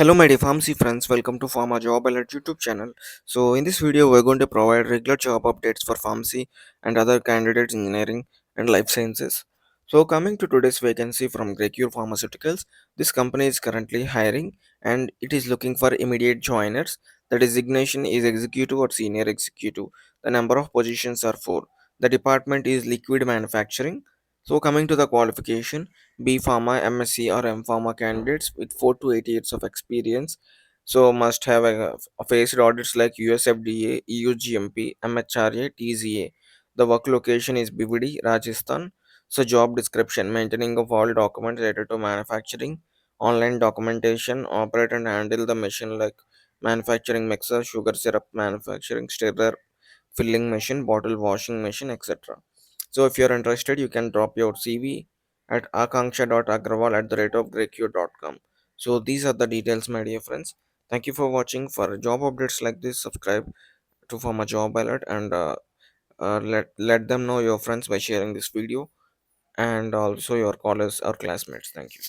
Hello my dear pharmacy friends, welcome to Pharma Job Alert YouTube channel. So in this video we're going to provide regular job updates for pharmacy and other candidates engineering and life sciences. So coming to today's vacancy from Gracure Pharmaceuticals, this company is currently hiring and it is looking for immediate joiners. The designation is executive or senior executive. The number of positions are 4. The department is liquid manufacturing. So coming to the qualification, B Pharma, MSc or M Pharma candidates with 4 to 8 years of experience. So must have a faced audits like USFDA, EU GMP, MHRA, TZA. The work location is BVD, Rajasthan. So job description, maintaining of all documents related to manufacturing, online documentation, operate and handle the machine like manufacturing mixer, sugar syrup manufacturing, stirrer, filling machine, bottle washing machine, etc. So if you're interested, you can drop your CV at aakansha.agarwal at the rate of gracure.com. So these are the details, my dear friends. Thank you for watching. For job updates like this, subscribe to Form a Job Alert and let them know your friends by sharing this video and also your colleagues or classmates. Thank you.